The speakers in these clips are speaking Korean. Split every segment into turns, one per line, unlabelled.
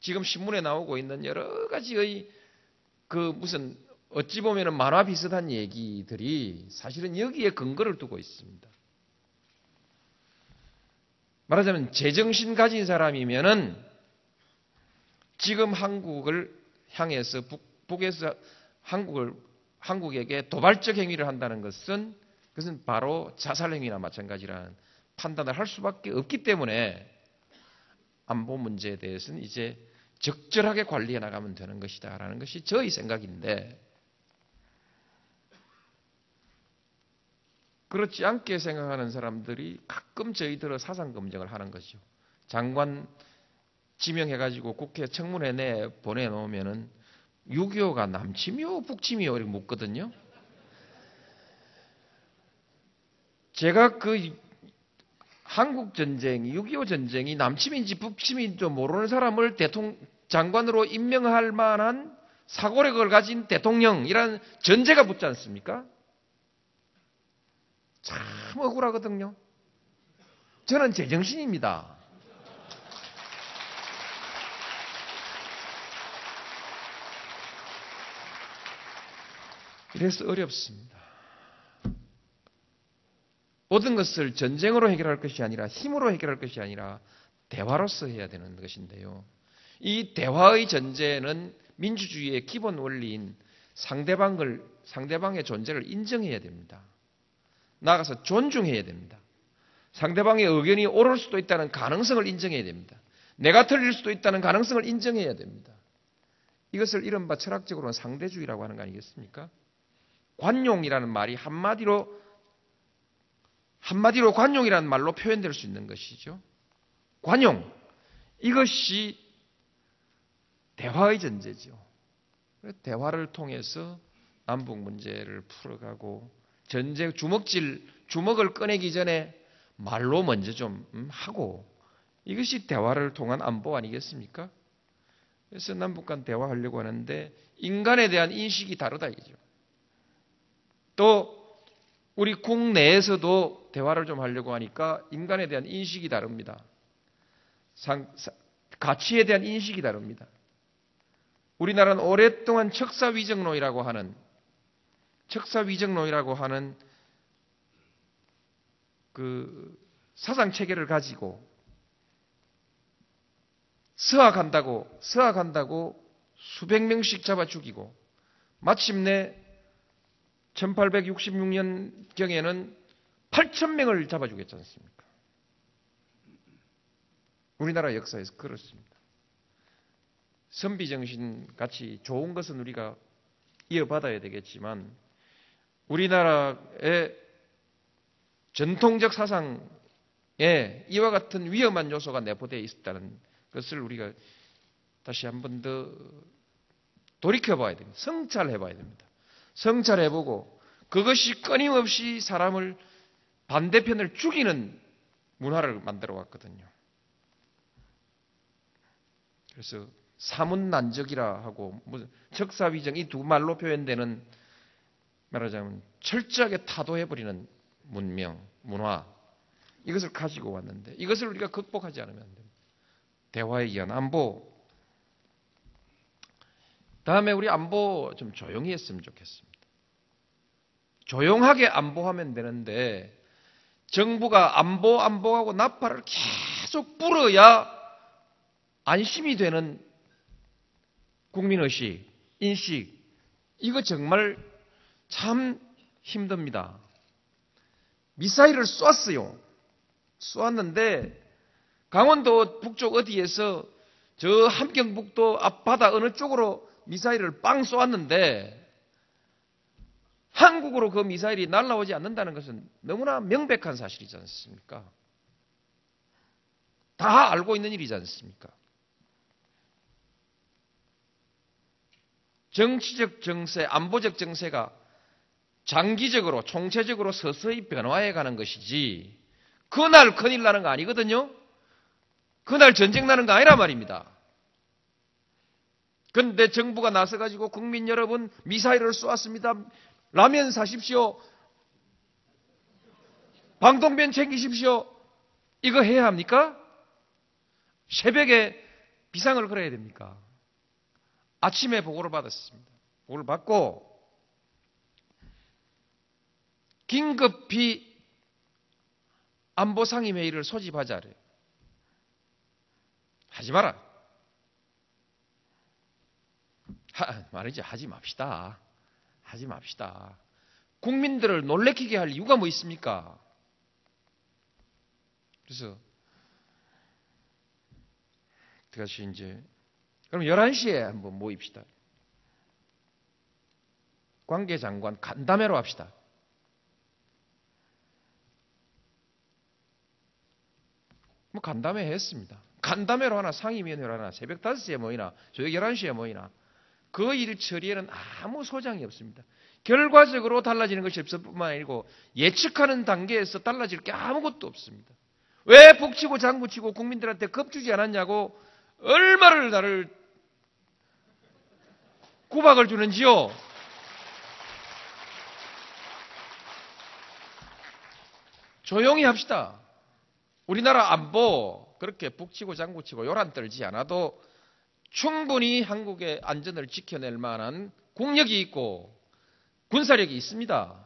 지금 신문에 나오고 있는 여러 가지의 무슨 어찌 보면은 만화 비슷한 얘기들이 사실은 여기에 근거를 두고 있습니다. 말하자면 제정신 가진 사람이면은 지금 한국을 향해서 북에서 한국에게 도발적 행위를 한다는 것은 그것은 바로 자살 행위나 마찬가지라는 판단을 할 수밖에 없기 때문에 안보 문제에 대해서는 이제 적절하게 관리해 나가면 되는 것이다라는 것이 저의 생각인데, 그렇지 않게 생각하는 사람들이 가끔 저희들의 사상 검증을 하는 거죠. 장관 지명해가지고 국회 청문회 내에 보내놓으면은 6.25가 남침이요 북침이요 이렇게 묻거든요. 제가 한국 전쟁이 6.25 전쟁이 남침인지 북침인지 모르는 사람을 장관으로 임명할 만한 사고력을 가진 대통령이라는 전제가 붙지 않습니까? 참 억울하거든요. 저는 제정신입니다. 이래서 어렵습니다. 모든 것을 전쟁으로 해결할 것이 아니라 힘으로 해결할 것이 아니라 대화로서 해야 되는 것인데요. 이 대화의 전제는 민주주의의 기본 원리인 상대방의 존재를 인정해야 됩니다. 나아가서 존중해야 됩니다. 상대방의 의견이 옳을 수도 있다는 가능성을 인정해야 됩니다. 내가 틀릴 수도 있다는 가능성을 인정해야 됩니다. 이것을 이른바 철학적으로는 상대주의라고 하는 거 아니겠습니까? 관용이라는 말이 한마디로 관용이라는 말로 표현될 수 있는 것이죠. 관용. 이것이 대화의 전제죠. 대화를 통해서 남북 문제를 풀어가고 주먹을 꺼내기 전에 말로 먼저 좀 하고, 이것이 대화를 통한 안보 아니겠습니까? 그래서 남북 간 대화하려고 하는데 인간에 대한 인식이 다르다 이거죠. 또 우리 국내에서도 대화를 좀 하려고 하니까 인간에 대한 인식이 다릅니다. 가치에 대한 인식이 다릅니다. 우리나라는 오랫동안 척사위정론이라고 하는 그 사상 체계를 가지고 서학한다고 수백 명씩 잡아 죽이고 마침내 1866년경에는 8,000명을 잡아 죽였지 않습니까? 우리나라 역사에서 그렇습니다. 선비정신 같이 좋은 것은 우리가 이어받아야 되겠지만 우리나라의 전통적 사상에 이와 같은 위험한 요소가 내포되어 있었다는 것을 우리가 다시 한 번 더 돌이켜봐야 됩니다. 성찰해봐야 됩니다. 성찰해보고 그것이 끊임없이 사람을 반대편을 죽이는 문화를 만들어 왔거든요. 그래서 사문난적이라 하고 척사위정 이 두 말로 표현되는, 말하자면 철저하게 타도해버리는 문화, 이것을 가지고 왔는데 이것을 우리가 극복하지 않으면 안 됩니다. 대화에 의한 안보. 다음에 우리 안보 좀 조용히 했으면 좋겠습니다. 조용하게 안보하면 되는데 정부가 안보하고 나팔을 계속 불어야 안심이 되는 국민의식, 인식, 이거 정말 참 힘듭니다. 미사일을 쏘았는데 강원도 북쪽 어디에서 저 함경북도 앞바다 어느 쪽으로 미사일을 빵 쏘았는데 한국으로 그 미사일이 날아오지 않는다는 것은 너무나 명백한 사실이지 않습니까? 다 알고 있는 일이지 않습니까? 정치적 정세, 안보적 정세가 장기적으로, 총체적으로 서서히 변화해 가는 것이지 그날 큰일 나는 거 아니거든요? 그날 전쟁 나는 거 아니란 말입니다. 그런데 정부가 나서가지고 국민 여러분 미사일을 쏘았습니다. 라면 사십시오. 방독면 챙기십시오. 이거 해야 합니까? 새벽에 비상을 걸어야 됩니까? 아침에 보고를 받았습니다. 보고를 받고 긴급히 안보상임회의를 소집하자래요. 하지 마라. 말이지, 하지 맙시다. 하지 맙시다. 국민들을 놀래키게 할 이유가 뭐 있습니까? 그래서 다시 이제 그럼 11시에 한번 모입시다. 관계장관 간담회로 합시다. 뭐 간담회 했습니다. 간담회로 하나, 상임위원회로 하나, 새벽 5시에 모이나, 저녁 11시에 모이나, 그 일 처리에는 아무 소장이 없습니다. 결과적으로 달라지는 것이 없을 뿐만 아니고 예측하는 단계에서 달라질 게 아무것도 없습니다. 왜 북치고 장구치고 국민들한테 겁주지 않았냐고 얼마를 나를 구박을 주는지요. 조용히 합시다. 우리나라 안보 그렇게 북치고 장구치고 요란 떨지 않아도 충분히 한국의 안전을 지켜낼 만한 국력이 있고 군사력이 있습니다.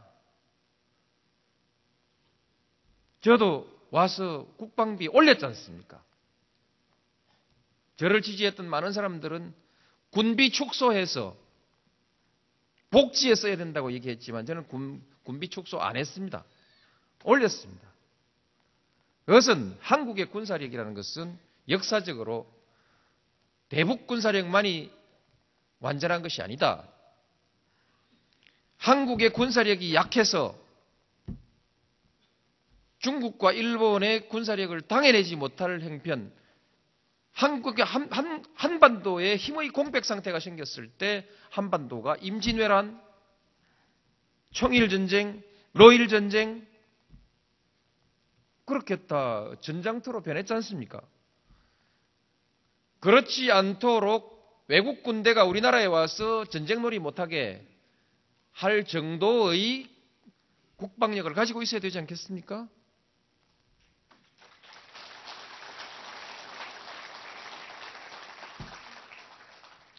저도 와서 국방비 올렸지 않습니까? 저를 지지했던 많은 사람들은 군비 축소해서 복지에 써야 된다고 얘기했지만 저는 군비 축소 안 했습니다. 올렸습니다. 그것은 한국의 군사력이라는 것은 역사적으로 대북 군사력만이 완전한 것이 아니다. 한국의 군사력이 약해서 중국과 일본의 군사력을 당해내지 못할 형편, 한국의 한반도에 힘의 공백 상태가 생겼을 때 한반도가 임진왜란, 청일전쟁, 러일전쟁 그렇게 다 전장터로 변했지 않습니까? 그렇지 않도록 외국 군대가 우리나라에 와서 전쟁놀이 못하게 할 정도의 국방력을 가지고 있어야 되지 않겠습니까?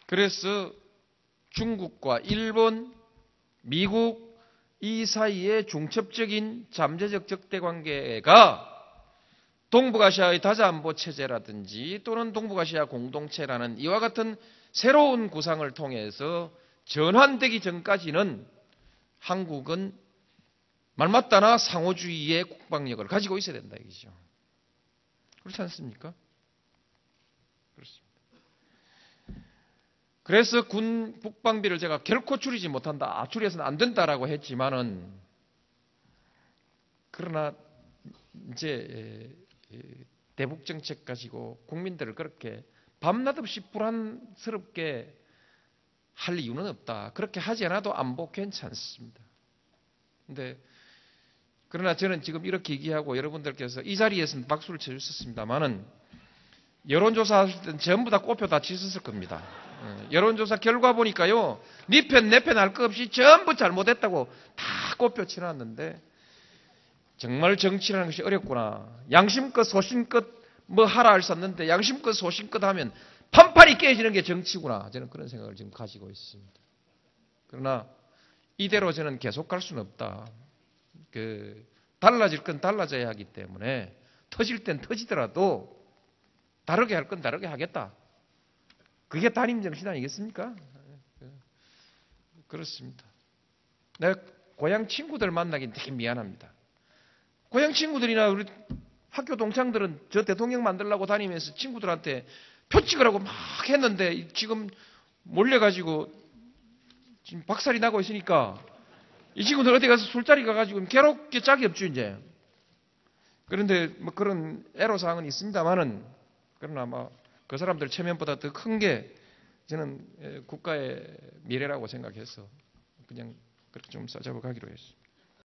그래서 중국과 일본, 미국 이 사이의 중첩적인 잠재적 적대 관계가 동북아시아의 다자안보 체제라든지 또는 동북아시아 공동체라는 이와 같은 새로운 구상을 통해서 전환되기 전까지는 한국은 말맞다나 상호주의의 국방력을 가지고 있어야 된다 이거죠. 그렇지 않습니까? 그렇습니다. 그래서 군 국방비를 제가 결코 줄이지 못한다. 줄여서는 안 된다라고 했지만은 그러나 이제 대북 정책 가지고 국민들을 그렇게 밤낮 없이 불안스럽게 할 이유는 없다. 그렇게 하지 않아도 안보 괜찮습니다. 근데 그러나 저는 지금 이렇게 얘기하고 여러분들께서 이 자리에서는 박수를 쳐주셨습니다만은 여론조사 하실 때는 전부 다 꼽혀 다 치셨을 겁니다. 여론조사 결과 보니까요, 네 편, 내 편 할 거 없이 전부 잘못했다고 다 꼽혀 치놨는데 정말 정치라는 것이 어렵구나. 양심껏 소신껏 뭐 하라 할 수 없는데 양심껏 소신껏 하면 판판이 깨지는 게 정치구나. 저는 그런 생각을 지금 가지고 있습니다. 그러나 이대로 저는 계속 갈 수는 없다. 달라질 건 달라져야 하기 때문에 터질 땐 터지더라도 다르게 할 건 다르게 하겠다. 그게 단임 정신 아니겠습니까? 그렇습니다. 내가 고향 친구들 만나긴 되게 미안합니다. 고향 친구들이나 우리 학교 동창들은 저 대통령 만들려고 다니면서 친구들한테 표 찍으라고 막 했는데 지금 몰려가지고 지금 박살이 나고 있으니까 이 친구들 어디 가서 술자리 가가지고 괴롭게 짝이 없죠 이제. 그런데 뭐 그런 애로사항은 있습니다만은 그러나 뭐 그 사람들 체면보다 더 큰 게 저는 국가의 미래라고 생각해서 그냥 그렇게 좀 싸잡아 가기로 했습니다.